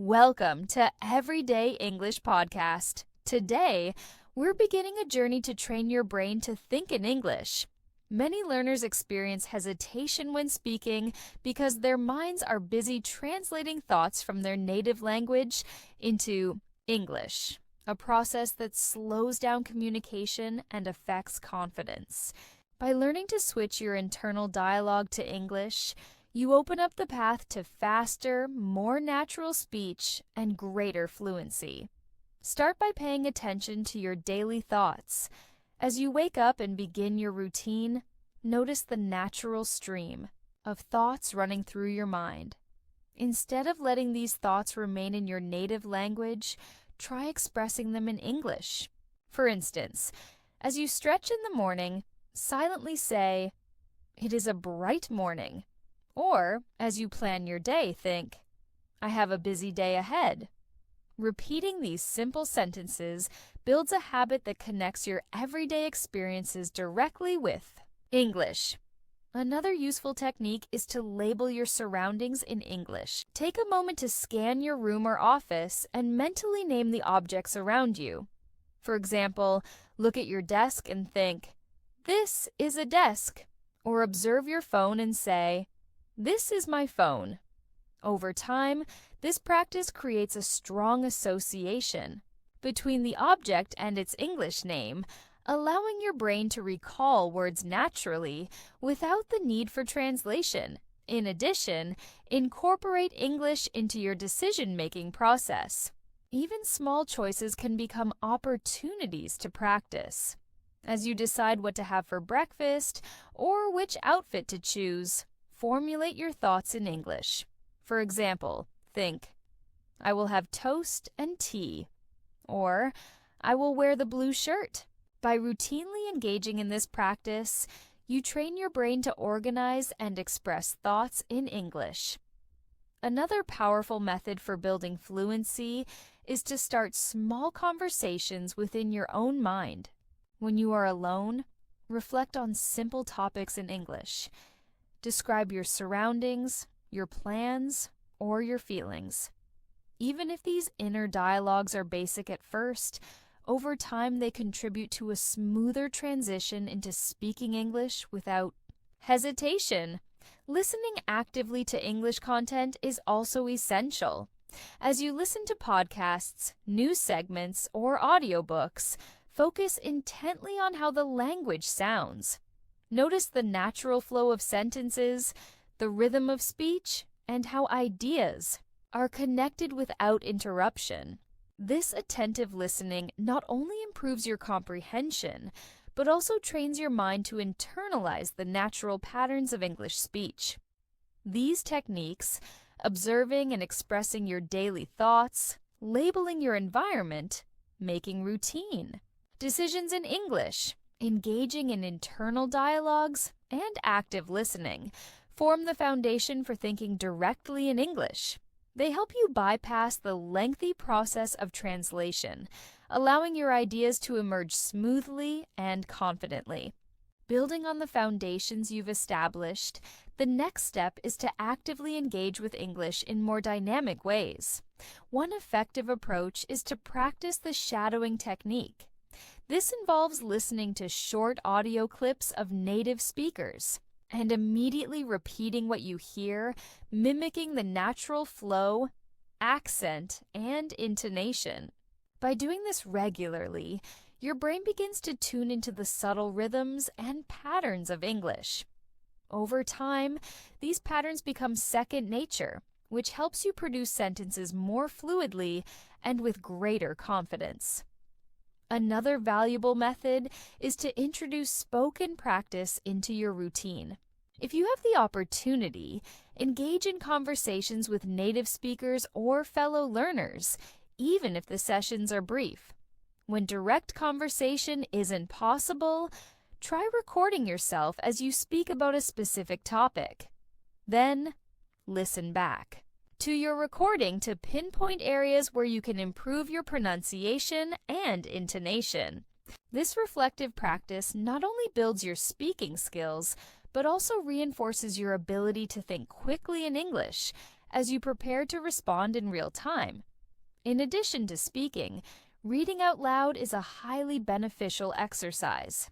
Welcome to Everyday English Podcast. Today, we're beginning a journey to train your brain to think in English. Many learners experience hesitation when speaking because their minds are busy translating thoughts from their native language into English, a process that slows down communication and affects confidence. By learning to switch your internal dialogue to English, you open up the path to faster, more natural speech and greater fluency. Start by paying attention to your daily thoughts. As you wake up and begin your routine, notice the natural stream of thoughts running through your mind. Instead of letting these thoughts remain in your native language, try expressing them in English. For instance, as you stretch in the morning, silently say, "It is a bright morning." Or, as you plan your day, think, "I have a busy day ahead." Repeating these simple sentences builds a habit that connects your everyday experiences directly with English. Another useful technique is to label your surroundings in English. Take a moment to scan your room or office and mentally name the objects around you. For example, look at your desk and think, "This is a desk." Or observe your phone and say, "This is my phone." Over time, this practice creates a strong association between the object and its English name, allowing your brain to recall words naturally without the need for translation. In addition, incorporate English into your decision-making process. Even small choices can become opportunities to practice. As you decide what to have for breakfast or which outfit to choose, formulate your thoughts in English. For example, think, "I will have toast and tea," or "I will wear the blue shirt." By routinely engaging in this practice, you train your brain to organize and express thoughts in English. Another powerful method for building fluency is to start small conversations within your own mind. When you are alone, reflect on simple topics in English. Describe your surroundings, your plans, or your feelings. Even if these inner dialogues are basic at first, over time they contribute to a smoother transition into speaking English without hesitation. Listening actively to English content is also essential. As you listen to podcasts, news segments, or audiobooks, focus intently on how the language sounds. Notice the natural flow of sentences, the rhythm of speech, and how ideas are connected without interruption. This attentive listening not only improves your comprehension, but also trains your mind to internalize the natural patterns of English speech. These techniques, observing and expressing your daily thoughts, labeling your environment, making routine, decisions in English, engaging in internal dialogues, and active listening form the foundation for thinking directly in English. They help you bypass the lengthy process of translation, allowing your ideas to emerge smoothly and confidently. Building on the foundations you've established, the next step is to actively engage with English in more dynamic ways. One effective approach is to practice the shadowing technique. This involves listening to short audio clips of native speakers and immediately repeating what you hear, mimicking the natural flow, accent, and intonation. By doing this regularly, your brain begins to tune into the subtle rhythms and patterns of English. Over time, these patterns become second nature, which helps you produce sentences more fluidly and with greater confidence. Another valuable method is to introduce spoken practice into your routine. If you have the opportunity, engage in conversations with native speakers or fellow learners, even if the sessions are brief. When direct conversation isn't possible, try recording yourself as you speak about a specific topic. Then, listen back to your recording to pinpoint areas where you can improve your pronunciation and intonation. This reflective practice not only builds your speaking skills, but also reinforces your ability to think quickly in English as you prepare to respond in real time. In addition to speaking, reading out loud is a highly beneficial exercise.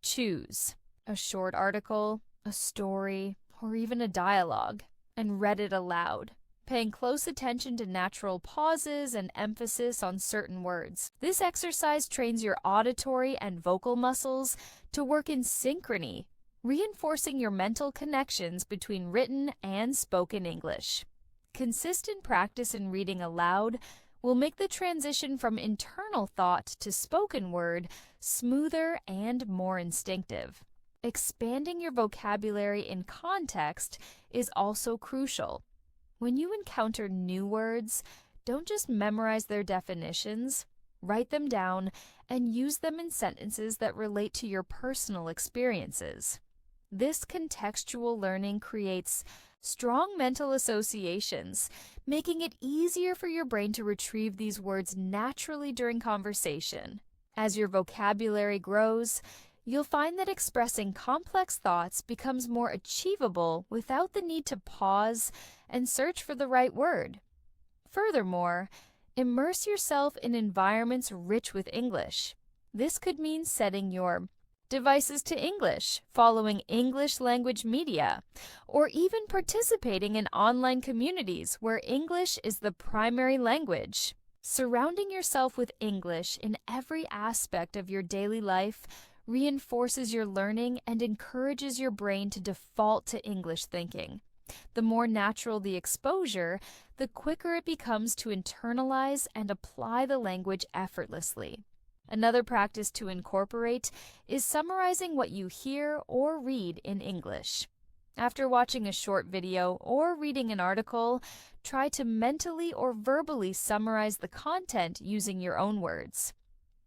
Choose a short article, a story, or even a dialogue, and read it aloud, paying close attention to natural pauses and emphasis on certain words. This exercise trains your auditory and vocal muscles to work in synchrony, reinforcing your mental connections between written and spoken English. Consistent practice in reading aloud will make the transition from internal thought to spoken word smoother and more instinctive. Expanding your vocabulary in context is also crucial. When you encounter new words, don't just memorize their definitions, write them down and use them in sentences that relate to your personal experiences. This contextual learning creates strong mental associations, making it easier for your brain to retrieve these words naturally during conversation. As your vocabulary grows, you'll find that expressing complex thoughts becomes more achievable without the need to pause and search for the right word. Furthermore, immerse yourself in environments rich with English. This could mean setting your devices to English, following English language media, or even participating in online communities where English is the primary language. Surrounding yourself with English in every aspect of your daily life reinforces your learning and encourages your brain to default to English thinking. The more natural the exposure, the quicker it becomes to internalize and apply the language effortlessly. Another practice to incorporate is summarizing what you hear or read in English. After watching a short video or reading an article, try to mentally or verbally summarize the content using your own words.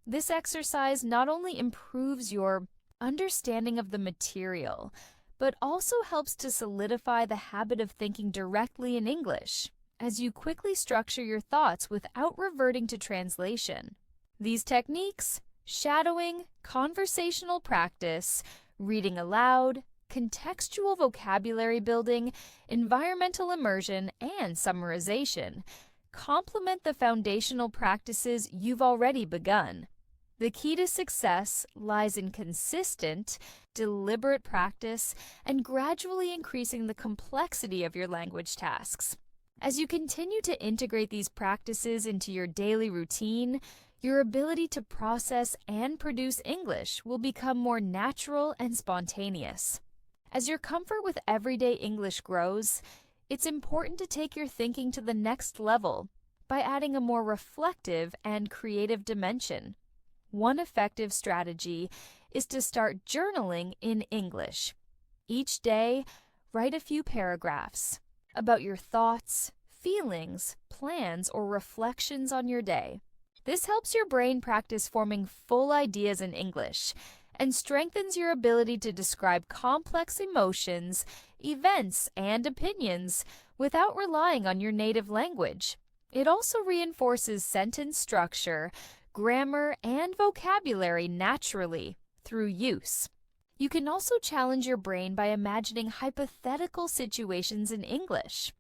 This exercise not only improves your understanding of the material, but also helps to solidify the habit of thinking directly in English, as you quickly structure your thoughts without reverting to translation. These techniques, shadowing, conversational practice, reading aloud, contextual vocabulary building, environmental immersion, and summarization, complement the foundational practices you've already begun. The key to success lies in consistent, deliberate practice and gradually increasing the complexity of your language tasks. As you continue to integrate these practices into your daily routine, your ability to process and produce English will become more natural and spontaneous. As your comfort with everyday English grows, it's important to take your thinking to the next level by adding a more reflective and creative dimension. One effective strategy is to start journaling in English. Each day, write a few paragraphs about your thoughts, feelings, plans, or reflections on your day. This helps your brain practice forming full ideas in English and strengthens your ability to describe complex emotions, events, and opinions without relying on your native language. It also reinforces sentence structure, grammar, and vocabulary naturally through use. You can also challenge your brain by imagining hypothetical situations in English.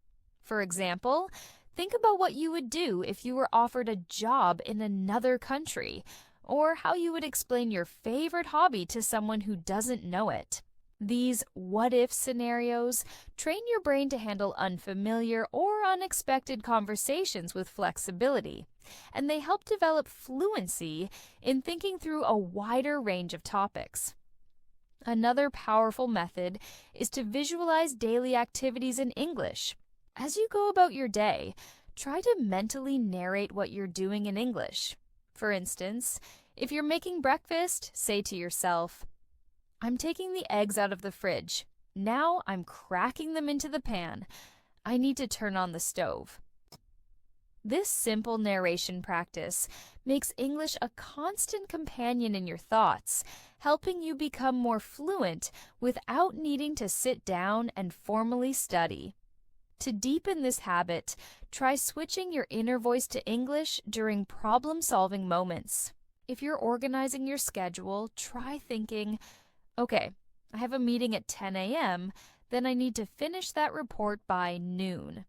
For example, think about what you would do if you were offered a job in another country, or how you would explain your favorite hobby to someone who doesn't know it. These what-if scenarios train your brain to handle unfamiliar or unexpected conversations with flexibility, and they help develop fluency in thinking through a wider range of topics. Another powerful method is to visualize daily activities in English. As you go about your day, try to mentally narrate what you're doing in English. For instance, if you're making breakfast, say to yourself, "I'm taking the eggs out of the fridge. Now I'm cracking them into the pan. I need to turn on the stove." This simple narration practice makes English a constant companion in your thoughts, helping you become more fluent without needing to sit down and formally study. To deepen this habit, try switching your inner voice to English during problem-solving moments. If you're organizing your schedule, try thinking, "Okay, I have a meeting at 10 a.m., then I need to finish that report by noon."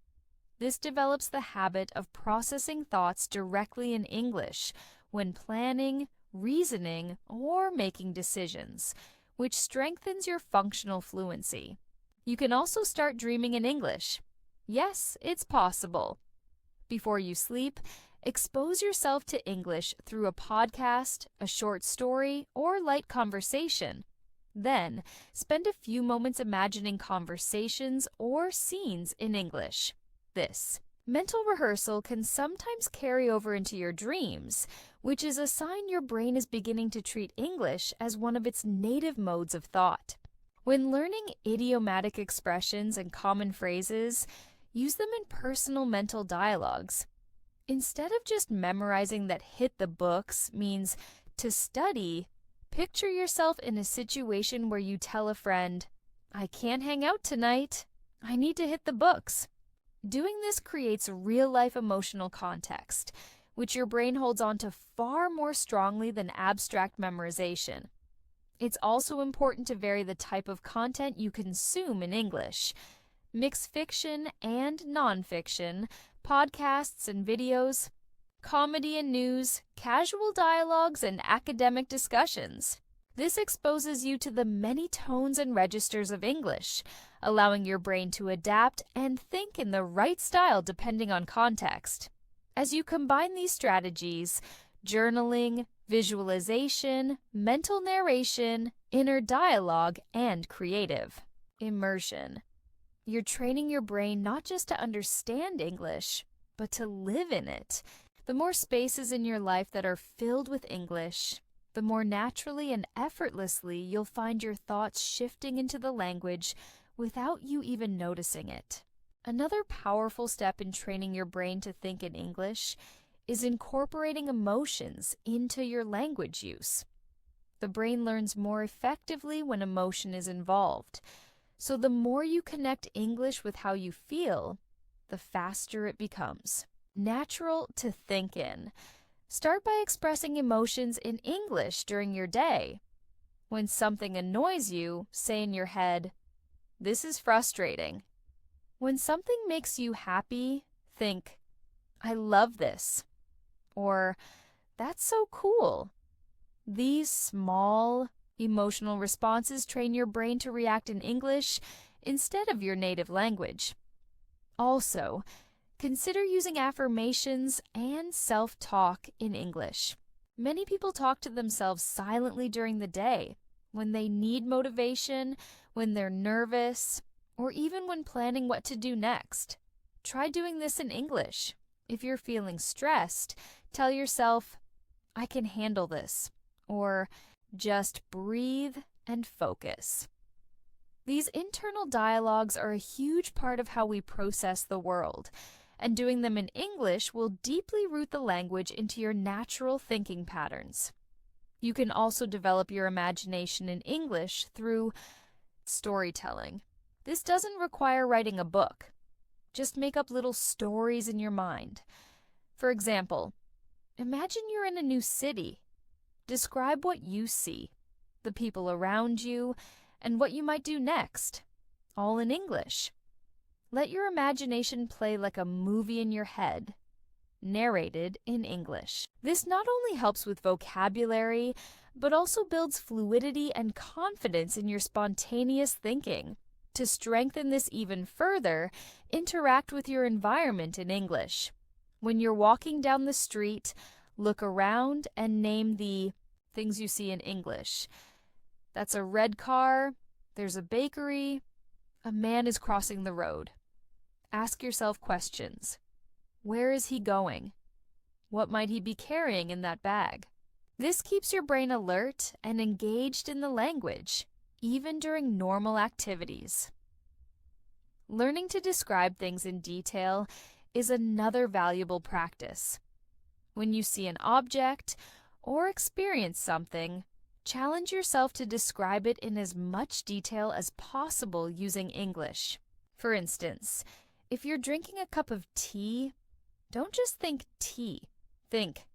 This develops the habit of processing thoughts directly in English when planning, reasoning, or making decisions, which strengthens your functional fluency. You can also start dreaming in English. Yes, it's possible. Before you sleep, expose yourself to English through a podcast, a short story, or light conversation. Then, spend a few moments imagining conversations or scenes in English. This mental rehearsal can sometimes carry over into your dreams, which is a sign your brain is beginning to treat English as one of its native modes of thought. When learning idiomatic expressions and common phrases, use them in personal mental dialogues. Instead of just memorizing that hit the books means to study, picture yourself in a situation where you tell a friend, "I can't hang out tonight. I need to hit the books." Doing this creates real-life emotional context, which your brain holds on to far more strongly than abstract memorization. It's also important to vary the type of content you consume in English. Mix fiction and nonfiction, podcasts and videos, comedy and news, casual dialogues, and academic discussions. This exposes you to the many tones and registers of English, allowing your brain to adapt and think in the right style depending on context. As you combine these strategies, journaling, visualization, mental narration, inner dialogue, and creative immersion, you're training your brain not just to understand English, but to live in it. The more spaces in your life that are filled with English, the more naturally and effortlessly you'll find your thoughts shifting into the language without you even noticing it. Another powerful step in training your brain to think in English is incorporating emotions into your language use. The brain learns more effectively when emotion is involved. So the more you connect English with how you feel, the faster it becomes natural to think in. Start by expressing emotions in English during your day. When something annoys you, say in your head, "This is frustrating." When something makes you happy, think, "I love this," or "That's so cool." These small, emotional responses train your brain to react in English instead of your native language. Also, consider using affirmations and self-talk in English. Many people talk to themselves silently during the day, when they need motivation, when they're nervous, or even when planning what to do next. Try doing this in English. If you're feeling stressed, tell yourself, "I can handle this," or "Just breathe and focus." These internal dialogues are a huge part of how we process the world, and doing them in English will deeply root the language into your natural thinking patterns. You can also develop your imagination in English through storytelling. This doesn't require writing a book. Just make up little stories in your mind. For example, imagine you're in a new city. Describe what you see, the people around you, and what you might do next, all in English. Let your imagination play like a movie in your head, narrated in English. This not only helps with vocabulary, but also builds fluidity and confidence in your spontaneous thinking. To strengthen this even further, interact with your environment in English. When you're walking down the street, look around and name the things you see in English. That's a red car, there's a bakery, a man is crossing the road. Ask yourself questions. Where is he going? What might he be carrying in that bag? This keeps your brain alert and engaged in the language, even during normal activities. Learning to describe things in detail is another valuable practice. When you see an object or experience something, challenge yourself to describe it in as much detail as possible using English. For instance, if you're drinking a cup of tea, don't just think tea. Think,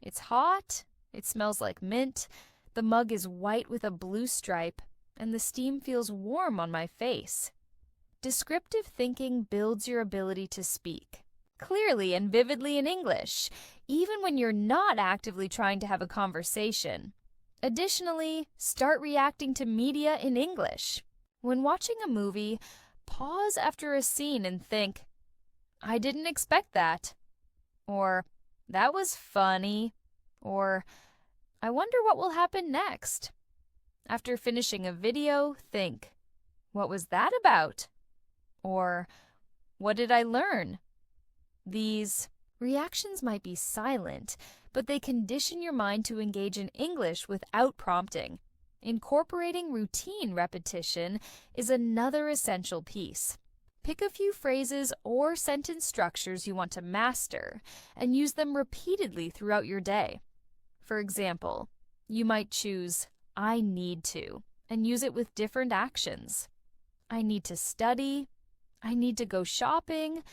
"It's hot, it smells like mint, the mug is white with a blue stripe, and the steam feels warm on my face." Descriptive thinking builds your ability to speak clearly and vividly in English, even when you're not actively trying to have a conversation. Additionally, start reacting to media in English. When watching a movie, pause after a scene and think, "I didn't expect that," or "That was funny," or "I wonder what will happen next." After finishing a video, think, "What was that about?" Or "What did I learn?" These reactions might be silent, but they condition your mind to engage in English without prompting. Incorporating routine repetition is another essential piece. Pick a few phrases or sentence structures you want to master and use them repeatedly throughout your day. For example, you might choose "I need to" and use it with different actions. I need to study. I need to go shopping.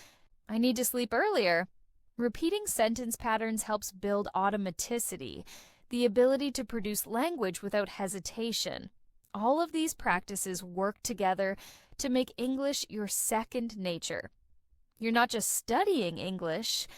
I need to sleep earlier. Repeating sentence patterns helps build automaticity, the ability to produce language without hesitation. All of these practices work together to make English your second nature. You're not just studying English,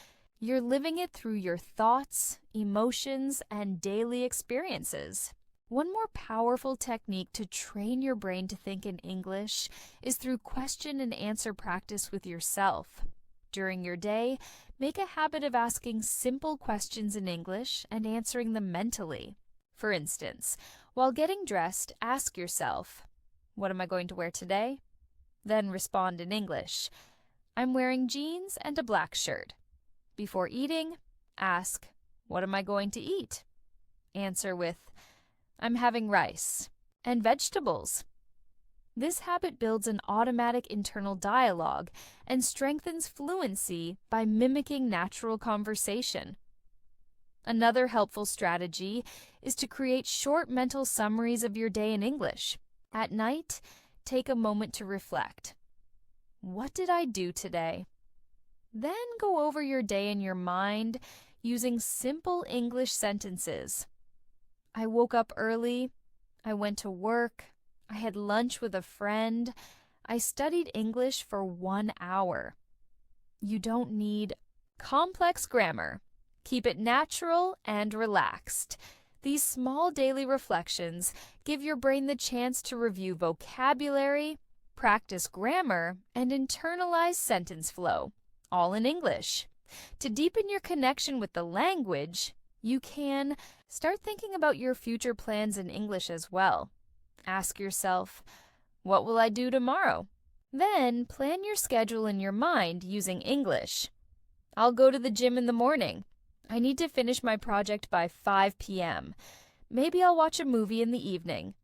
you're living it through your thoughts, emotions, and daily experiences. One more powerful technique to train your brain to think in English is through question and answer practice with yourself. During your day, make a habit of asking simple questions in English and answering them mentally. For instance, while getting dressed, ask yourself, "What am I going to wear today?" Then respond in English, "I'm wearing jeans and a black shirt." Before eating, ask, "What am I going to eat?" Answer with, "I'm having rice and vegetables." This habit builds an automatic internal dialogue and strengthens fluency by mimicking natural conversation. Another helpful strategy is to create short mental summaries of your day in English. At night, take a moment to reflect. What did I do today? Then go over your day in your mind using simple English sentences. I woke up early. I went to work. I had lunch with a friend. I studied English for 1 hour. You don't need complex grammar. Keep it natural and relaxed. These small daily reflections give your brain the chance to review vocabulary, practice grammar, and internalize sentence flow, all in English. To deepen your connection with the language, you can start thinking about your future plans in English as well. Ask yourself, "What will I do tomorrow?" Then plan your schedule in your mind using English. I'll go to the gym in the morning. I need to finish my project by 5 p.m. Maybe I'll watch a movie in the evening.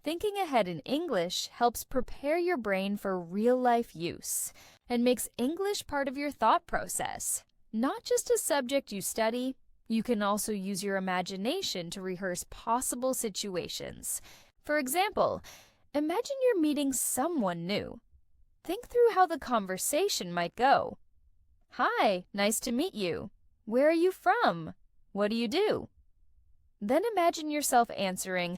Thinking ahead in English helps prepare your brain for real-life use and makes English part of your thought process. Not just a subject you study, you can also use your imagination to rehearse possible situations. For example, imagine you're meeting someone new. Think through how the conversation might go. "Hi, nice to meet you. Where are you from? What do you do?" Then imagine yourself answering,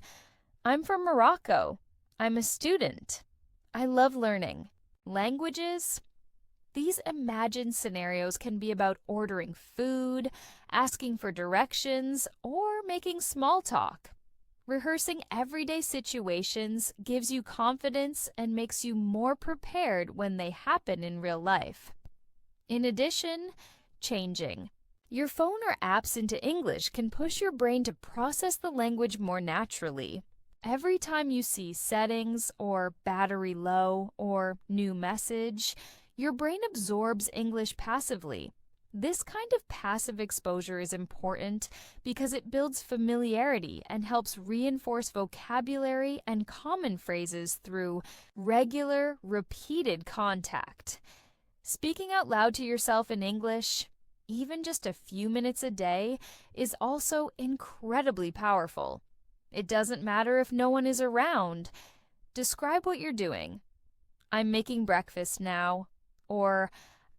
"I'm from Morocco. I'm a student. I love learning languages." These imagined scenarios can be about ordering food, asking for directions, or making small talk. Rehearsing everyday situations gives you confidence and makes you more prepared when they happen in real life. In addition, changing your phone or apps into English can push your brain to process the language more naturally. Every time you see settings or battery low or new message, your brain absorbs English passively. This kind of passive exposure is important because it builds familiarity and helps reinforce vocabulary and common phrases through regular, repeated contact. Speaking out loud to yourself in English, even just a few minutes a day, is also incredibly powerful. It doesn't matter if no one is around. Describe what you're doing. "I'm making breakfast now," or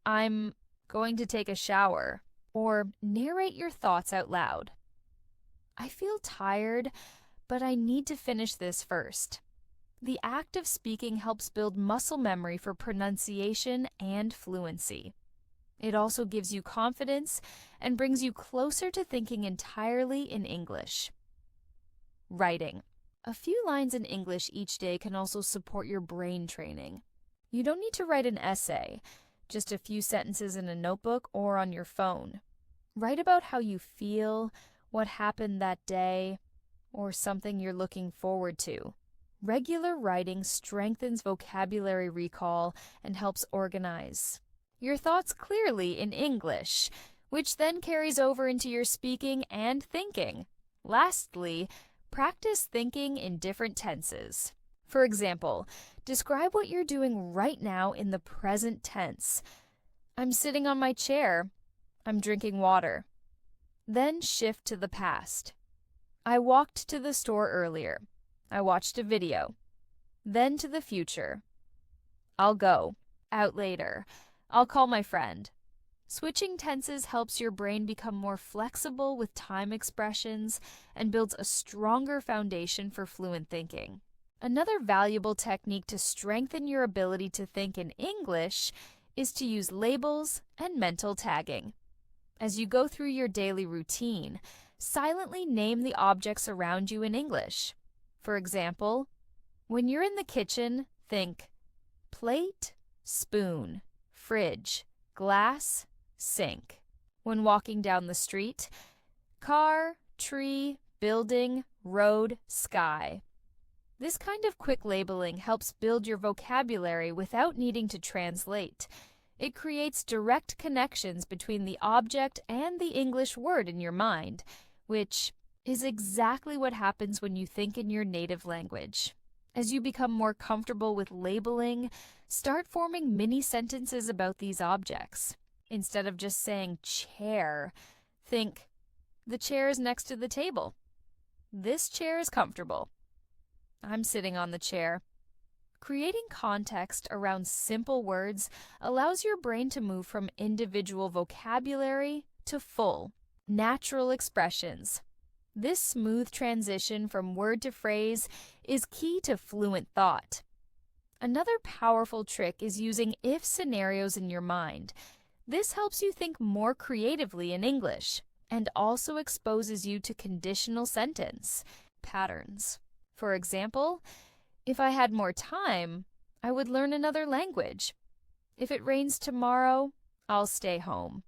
"I'm going to take a shower," or narrate your thoughts out loud. "I feel tired, but I need to finish this first." The act of speaking helps build muscle memory for pronunciation and fluency. It also gives you confidence and brings you closer to thinking entirely in English. Writing. A few lines in English each day can also support your brain training. You don't need to write an essay, just a few sentences in a notebook or on your phone. Write about how you feel, what happened that day, or something you're looking forward to. Regular writing strengthens vocabulary recall and helps organize your thoughts clearly in English, which then carries over into your speaking and thinking. Lastly, practice thinking in different tenses. For example, describe what you're doing right now in the present tense. I'm sitting on my chair. I'm drinking water. Then shift to the past. I walked to the store earlier. I watched a video. Then to the future. I'll go. Out later. I'll call my friend. Switching tenses helps your brain become more flexible with time expressions and builds a stronger foundation for fluent thinking. Another valuable technique to strengthen your ability to think in English is to use labels and mental tagging. As you go through your daily routine, silently name the objects around you in English. For example, when you're in the kitchen, think plate, spoon, fridge, glass, sink. When walking down the street, car, tree, building, road, sky. This kind of quick labeling helps build your vocabulary without needing to translate. It creates direct connections between the object and the English word in your mind, which is exactly what happens when you think in your native language. As you become more comfortable with labeling, start forming mini sentences about these objects. Instead of just saying chair, think, the chair is next to the table. This chair is comfortable. I'm sitting on the chair. Creating context around simple words allows your brain to move from individual vocabulary to full, natural expressions. This smooth transition from word to phrase is key to fluent thought. Another powerful trick is using if scenarios in your mind. This helps you think more creatively in English and also exposes you to conditional sentence patterns. For example, if I had more time, I would learn another language. If it rains tomorrow, I'll stay home.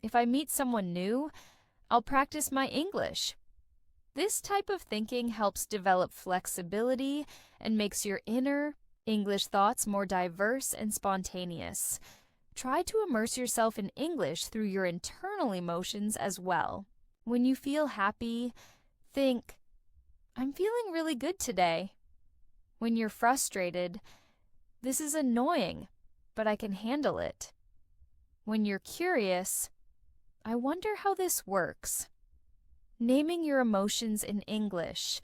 If I meet someone new, I'll practice my English. This type of thinking helps develop flexibility and makes your inner English thoughts more diverse and spontaneous. Try to immerse yourself in English through your internal emotions as well. When you feel happy, think, I'm feeling really good today. When you're frustrated, this is annoying, but I can handle it. When you're curious, I wonder how this works. Naming your emotions in English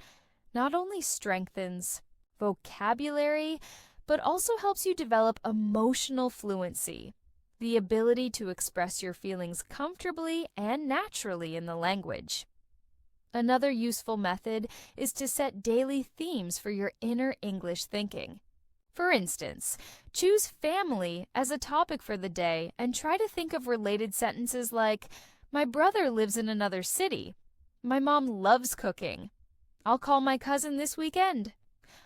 not only strengthens vocabulary, but also helps you develop emotional fluency, the ability to express your feelings comfortably and naturally in the language. Another useful method is to set daily themes for your inner English thinking. For instance, choose family as a topic for the day and try to think of related sentences like, my brother lives in another city. My mom loves cooking. I'll call my cousin this weekend.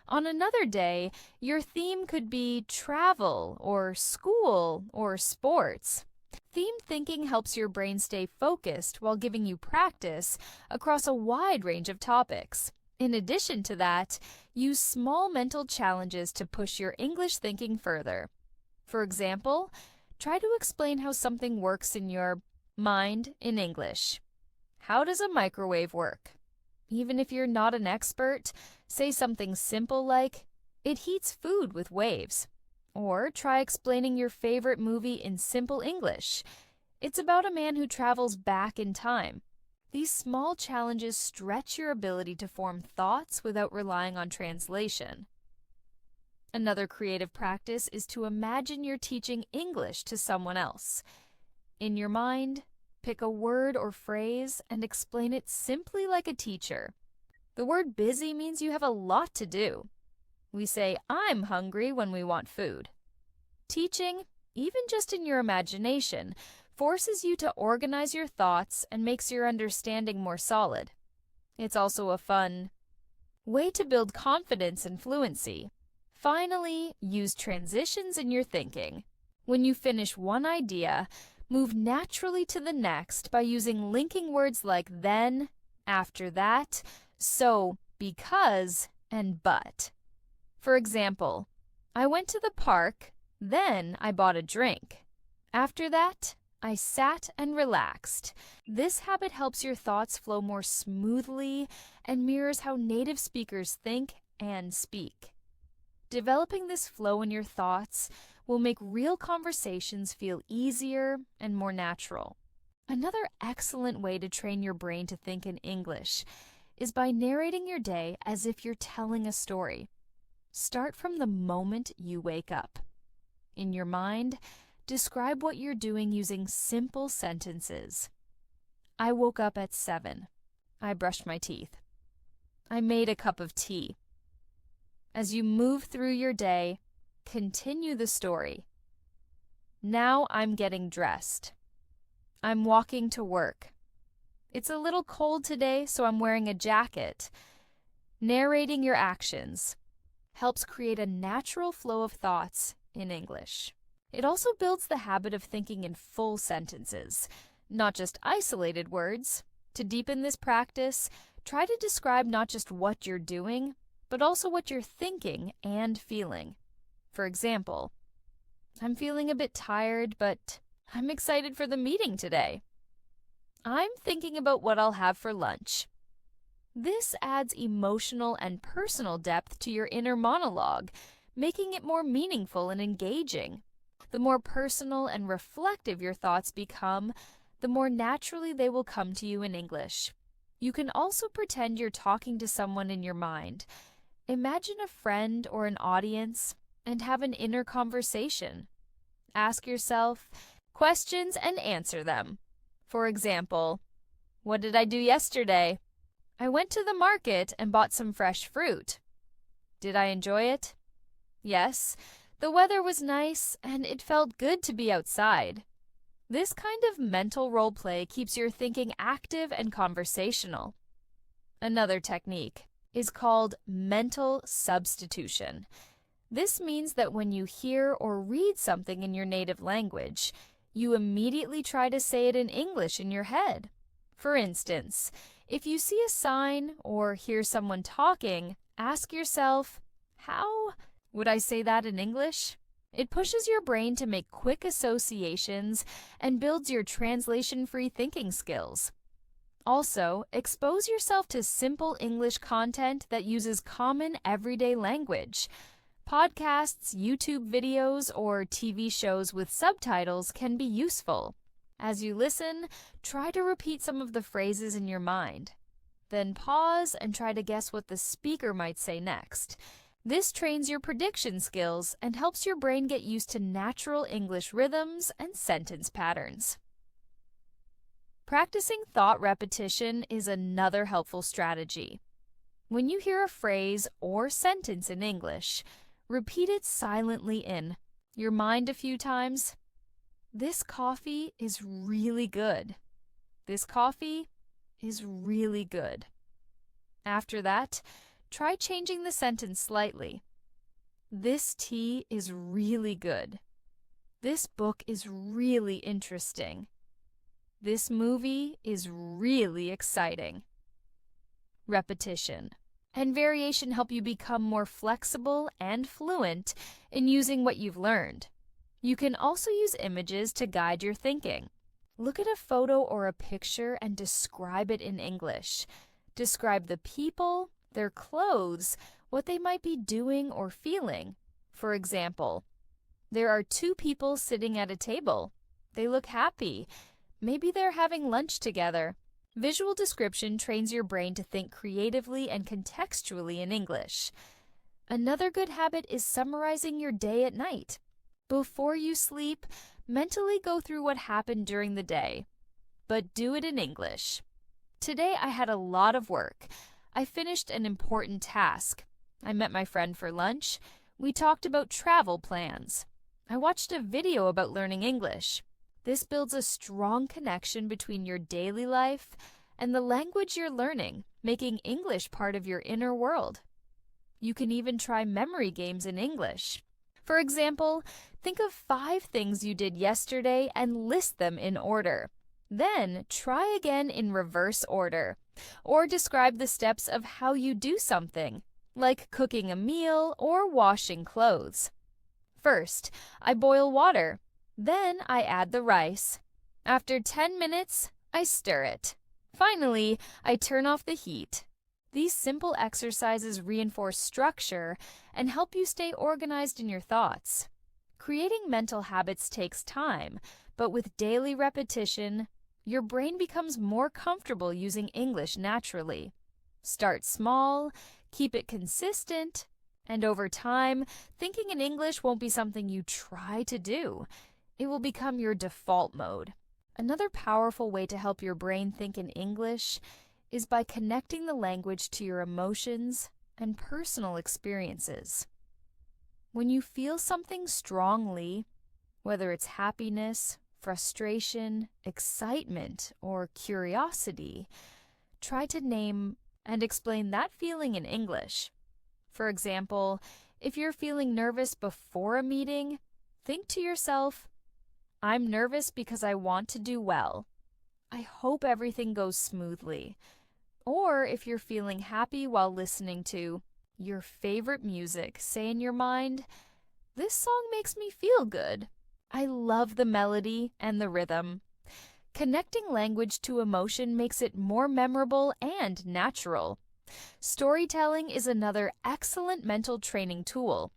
On another day, your theme could be travel or school or sports. Theme thinking helps your brain stay focused while giving you practice across a wide range of topics. In addition to that, use small mental challenges to push your English thinking further. For example, try to explain how something works in your mind in English. How does a microwave work? Even if you're not an expert, say something simple like, it heats food with waves. Or try explaining your favorite movie in simple English. It's about a man who travels back in time. These small challenges stretch your ability to form thoughts without relying on translation. Another creative practice is to imagine you're teaching English to someone else. In your mind, pick a word or phrase and explain it simply like a teacher. The word busy means you have a lot to do. We say, "I'm hungry" when we want food. Teaching, even just in your imagination, forces you to organize your thoughts and makes your understanding more solid. It's also a fun way to build confidence and fluency. Finally, use transitions in your thinking. When you finish one idea, move naturally to the next by using linking words like then, after that, so, because, and but. For example, I went to the park, then I bought a drink. After that, I sat and relaxed. This habit helps your thoughts flow more smoothly and mirrors how native speakers think and speak. Developing this flow in your thoughts will make real conversations feel easier and more natural. Another excellent way to train your brain to think in English is by narrating your day as if you're telling a story. Start from the moment you wake up. In your mind, describe what you're doing using simple sentences. I woke up at 7. I brushed my teeth. I made a cup of tea. As you move through your day, continue the story. Now I'm getting dressed. I'm walking to work. It's a little cold today, so I'm wearing a jacket. Narrating your actions helps create a natural flow of thoughts in English. It also builds the habit of thinking in full sentences, not just isolated words. To deepen this practice, try to describe not just what you're doing, but also what you're thinking and feeling. For example, I'm feeling a bit tired, but I'm excited for the meeting today. I'm thinking about what I'll have for lunch. This adds emotional and personal depth to your inner monologue, making it more meaningful and engaging. The more personal and reflective your thoughts become, the more naturally they will come to you in English. You can also pretend you're talking to someone in your mind. Imagine a friend or an audience and have an inner conversation. Ask yourself questions and answer them. For example, what did I do yesterday? I went to the market and bought some fresh fruit. Did I enjoy it? Yes. The weather was nice, and it felt good to be outside. This kind of mental role play keeps your thinking active and conversational. Another technique is called mental substitution. This means that when you hear or read something in your native language, you immediately try to say it in English in your head. For instance, if you see a sign or hear someone talking, ask yourself, how would I say that in English? It pushes your brain to make quick associations and builds your translation-free thinking skills. Also, expose yourself to simple English content that uses common everyday language. Podcasts, YouTube videos, or TV shows with subtitles can be useful. As you listen, try to repeat some of the phrases in your mind. Then pause and try to guess what the speaker might say next. This trains your prediction skills and helps your brain get used to natural English rhythms and sentence patterns. Practicing thought repetition is another helpful strategy. When you hear a phrase or sentence in English, repeat it silently in your mind a few times. This coffee is really good. This coffee is really good. After that, try changing the sentence slightly. This tea is really good. This book is really interesting. This movie is really exciting. Repetition and variation help you become more flexible and fluent in using what you've learned. You can also use images to guide your thinking. Look at a photo or a picture and describe it in English. Describe the people, their clothes, what they might be doing or feeling. For example, there are 2 people sitting at a table. They look happy. Maybe they're having lunch together. Visual description trains your brain to think creatively and contextually in English. Another good habit is summarizing your day at night. Before you sleep, mentally go through what happened during the day, but do it in English. Today I had a lot of work. I finished an important task. I met my friend for lunch. We talked about travel plans. I watched a video about learning English. This builds a strong connection between your daily life and the language you're learning, making English part of your inner world. You can even try memory games in English. For example, think of 5 things you did yesterday and list them in order. Then try again in reverse order, or describe the steps of how you do something, like cooking a meal or washing clothes. First, I boil water. Then I add the rice. After 10 minutes, I stir it. Finally, I turn off the heat. These simple exercises reinforce structure and help you stay organized in your thoughts. Creating mental habits takes time, but with daily repetition, your brain becomes more comfortable using English naturally. Start small, keep it consistent, and over time, thinking in English won't be something you try to do. It will become your default mode. Another powerful way to help your brain think in English is by connecting the language to your emotions and personal experiences. When you feel something strongly, whether it's happiness, frustration, excitement, or curiosity, try to name and explain that feeling in English. For example, if you're feeling nervous before a meeting, think to yourself, I'm nervous because I want to do well. I hope everything goes smoothly. Or if you're feeling happy while listening to your favorite music, say in your mind, this song makes me feel good. I love the melody and the rhythm. Connecting language to emotion makes it more memorable and natural. Storytelling is another excellent mental training tool.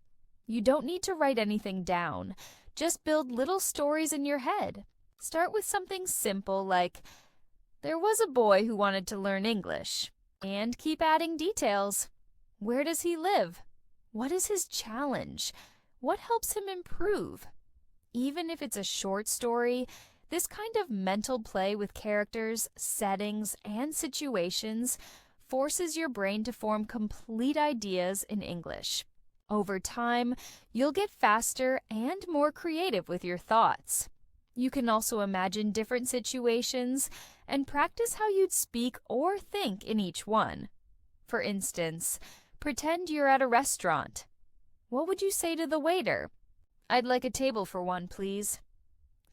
You don't need to write anything down. Just build little stories in your head. Start with something simple like, there was a boy who wanted to learn English. And keep adding details. Where does he live? What is his challenge? What helps him improve? Even if it's a short story, this kind of mental play with characters, settings, and situations forces your brain to form complete ideas in English. Over time, you'll get faster and more creative with your thoughts. You can also imagine different situations and practice how you'd speak or think in each one. For instance, pretend you're at a restaurant. What would you say to the waiter? I'd like a table for one, please.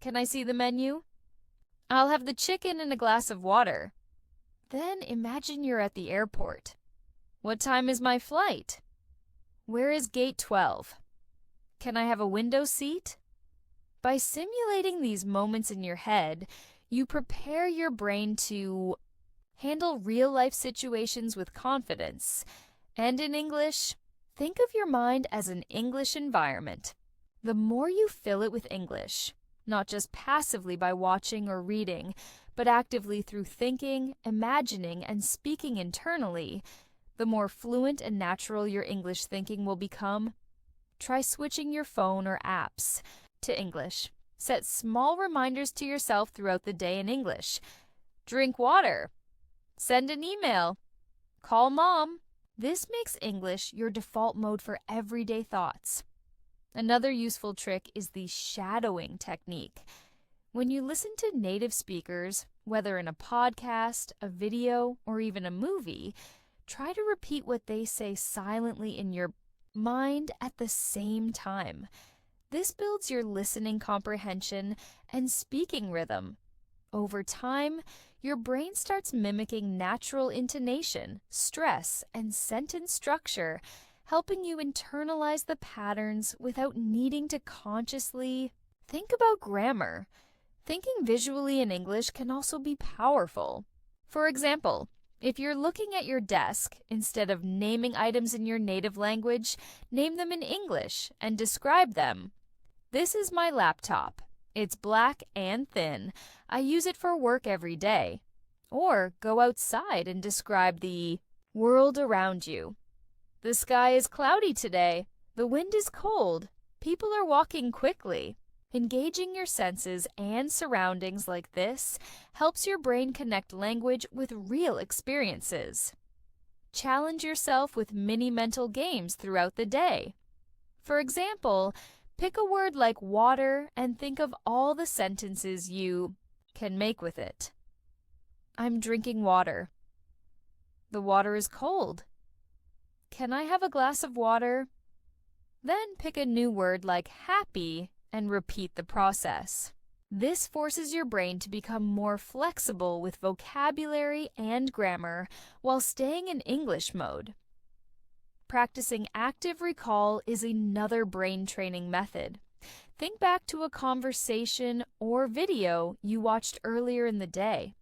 Can I see the menu? I'll have the chicken and a glass of water. Then imagine you're at the airport. What time is my flight? Where is gate 12? Can I have a window seat? By simulating these moments in your head, you prepare your brain to handle real-life situations with confidence. And in English, think of your mind as an English environment. The more you fill it with English, not just passively by watching or reading, but actively through thinking, imagining, and speaking internally, the more fluent and natural your English thinking will become. Try switching your phone or apps to English. Set small reminders to yourself throughout the day in English. Drink water. Send an email. Call mom. This makes English your default mode for everyday thoughts. Another useful trick is the shadowing technique. When you listen to native speakers, whether in a podcast, a video, or even a movie, try to repeat what they say silently in your mind at the same time. This builds your listening comprehension and speaking rhythm. Over time, your brain starts mimicking natural intonation, stress, and sentence structure, helping you internalize the patterns without needing to consciously think about grammar. Thinking visually in English can also be powerful. For example, if you're looking at your desk, instead of naming items in your native language, name them in English and describe them. This is my laptop. It's black and thin. I use it for work every day. Or go outside and describe the world around you. The sky is cloudy today. The wind is cold. People are walking quickly. Engaging your senses and surroundings like this helps your brain connect language with real experiences. Challenge yourself with mini mental games throughout the day. For example, pick a word like water and think of all the sentences you can make with it. I'm drinking water. The water is cold. Can I have a glass of water? Then pick a new word like happy and repeat the process. This forces your brain to become more flexible with vocabulary and grammar while staying in English mode. Practicing active recall is another brain training method. Think back to a conversation or video you watched earlier in the day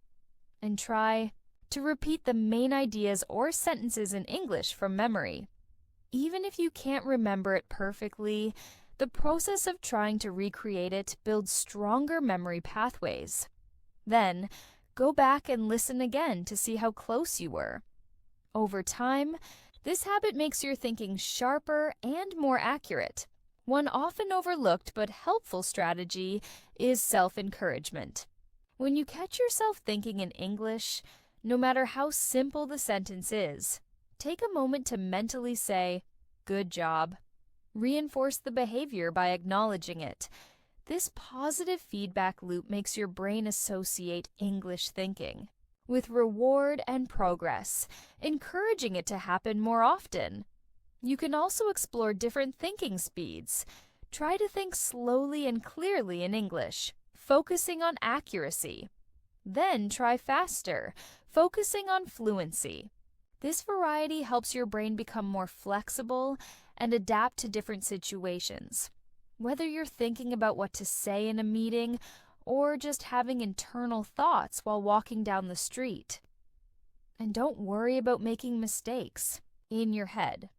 and try to repeat the main ideas or sentences in English from memory. Even if you can't remember it perfectly, the process of trying to recreate it builds stronger memory pathways. Then, go back and listen again to see how close you were. Over time, this habit makes your thinking sharper and more accurate. One often overlooked but helpful strategy is self-encouragement. When you catch yourself thinking in English, no matter how simple the sentence is, take a moment to mentally say, "Good job." Reinforce the behavior by acknowledging it. This positive feedback loop makes your brain associate English thinking with reward and progress, encouraging it to happen more often. You can also explore different thinking speeds. Try to think slowly and clearly in English, focusing on accuracy. Then try faster, focusing on fluency. This variety helps your brain become more flexible and adapt to different situations. Whether you're thinking about what to say in a meeting or just having internal thoughts while walking down the street. And don't worry about making mistakes in your head.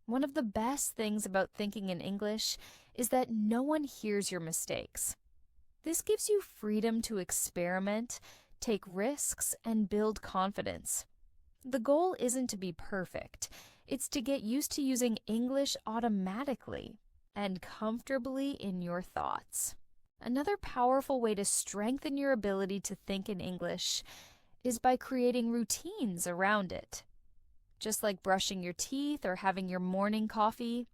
One of the best things about thinking in English is that no one hears your mistakes. This gives you freedom to experiment, take risks, and build confidence. The goal isn't to be perfect. It's to get used to using English automatically and comfortably in your thoughts. Another powerful way to strengthen your ability to think in English is by creating routines around it. Just like brushing your teeth or having your morning coffee,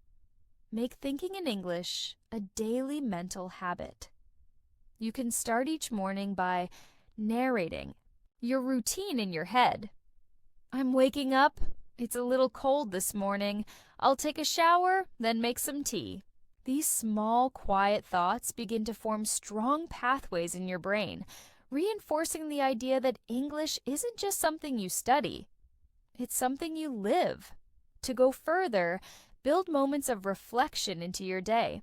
make thinking in English a daily mental habit. You can start each morning by narrating your routine in your head. I'm waking up. It's a little cold this morning. I'll take a shower, then make some tea. These small, quiet thoughts begin to form strong pathways in your brain, reinforcing the idea that English isn't just something you study. It's something you live. To go further, build moments of reflection into your day.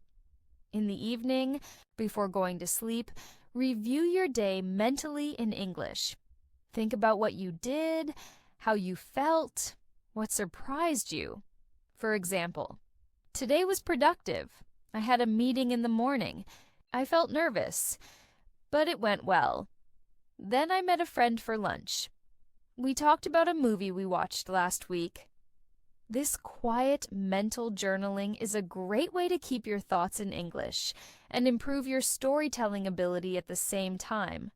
In the evening, before going to sleep, review your day mentally in English. Think about what you did, how you felt, what surprised you. For example, today was productive. I had a meeting in the morning. I felt nervous, but it went well. Then I met a friend for lunch. We talked about a movie we watched last week. This quiet mental journaling is a great way to keep your thoughts in English and improve your storytelling ability at the same time.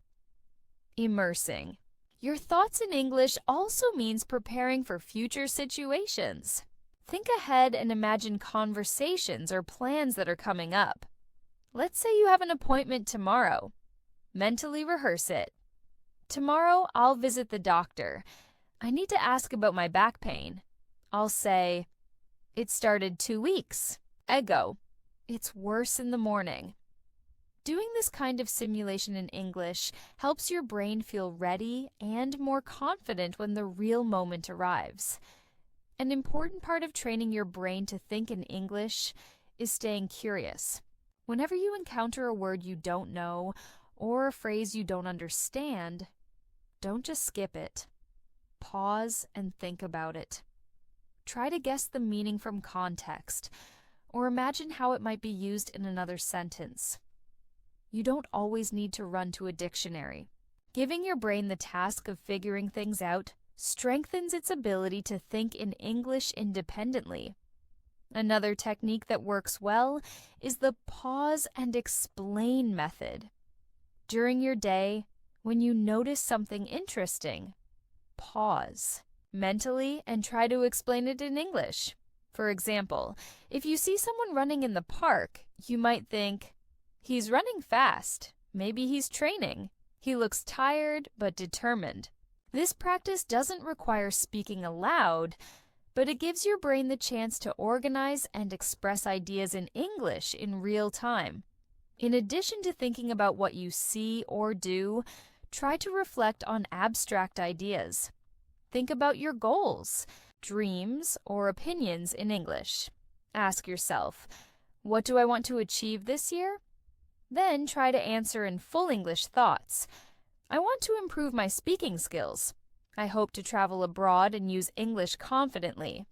Immersing. Your thoughts in English also means preparing for future situations. Think ahead and imagine conversations or plans that are coming up. Let's say you have an appointment tomorrow. Mentally rehearse it. Tomorrow, I'll visit the doctor. I need to ask about my back pain. I'll say, it started 2 weeks ago. It's worse in the morning. Doing this kind of simulation in English helps your brain feel ready and more confident when the real moment arrives. An important part of training your brain to think in English is staying curious. Whenever you encounter a word you don't know or a phrase you don't understand, don't just skip it. Pause and think about it. Try to guess the meaning from context, or imagine how it might be used in another sentence. You don't always need to run to a dictionary. Giving your brain the task of figuring things out strengthens its ability to think in English independently. Another technique that works well is the pause and explain method. During your day, when you notice something interesting, pause. mentally and try to explain it in English. For example, if you see someone running in the park, you might think, "He's running fast. Maybe he's training. He looks tired but determined." This practice doesn't require speaking aloud, but it gives your brain the chance to organize and express ideas in English in real time. In addition to thinking about what you see or do, try to reflect on abstract ideas. Think about your goals, dreams, or opinions in English. Ask yourself, what do I want to achieve this year? Then try to answer in full English thoughts. I want to improve my speaking skills. I hope to travel abroad and use English confidently.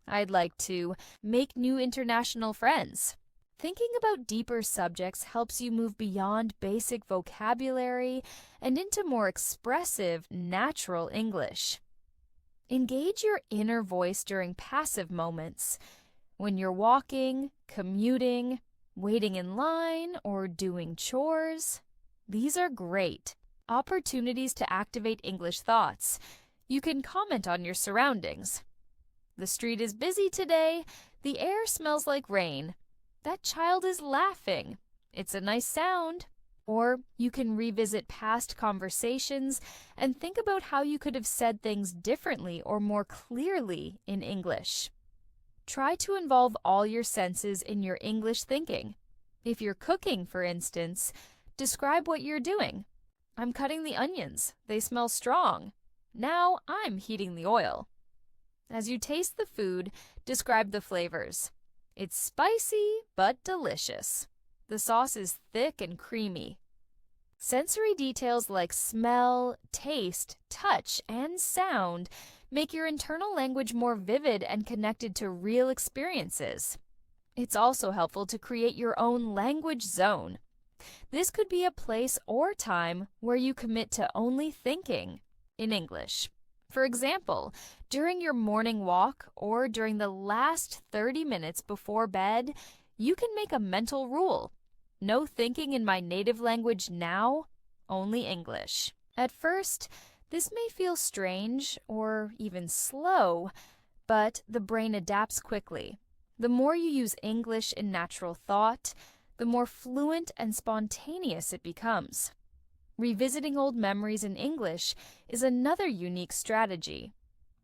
I'd like to make new international friends. Thinking about deeper subjects helps you move beyond basic vocabulary and into more expressive, natural English. Engage your inner voice during passive moments. When you're walking, commuting, waiting in line, or doing chores. These are great opportunities to activate English thoughts. You can comment on your surroundings. The street is busy today. The air smells like rain. That child is laughing. It's a nice sound. Or you can revisit past conversations and think about how you could have said things differently or more clearly in English. Try to involve all your senses in your English thinking. If you're cooking, for instance, describe what you're doing. I'm cutting the onions. They smell strong. Now I'm heating the oil. As you taste the food, describe the flavors. It's spicy but delicious. The sauce is thick and creamy. Sensory details like smell, taste, touch, and sound make your internal language more vivid and connected to real experiences. It's also helpful to create your own language zone. This could be a place or time where you commit to only thinking in English. For example, during your morning walk or during the last 30 minutes before bed, you can make a mental rule. No thinking in my native language now, only English. At first, this may feel strange or even slow, but the brain adapts quickly. The more you use English in natural thought, the more fluent and spontaneous it becomes. Revisiting old memories in English is another unique strategy.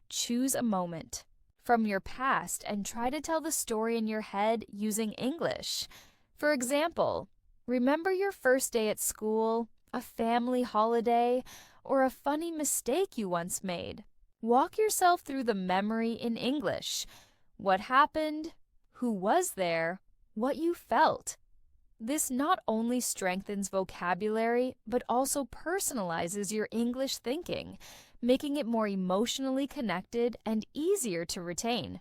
Choose a moment from your past and try to tell the story in your head using English. For example, remember your first day at school, a family holiday, or a funny mistake you once made. Walk yourself through the memory in English. What happened? Who was there? What you felt? This not only strengthens vocabulary, but also personalizes your English thinking, making it more emotionally connected and easier to retain.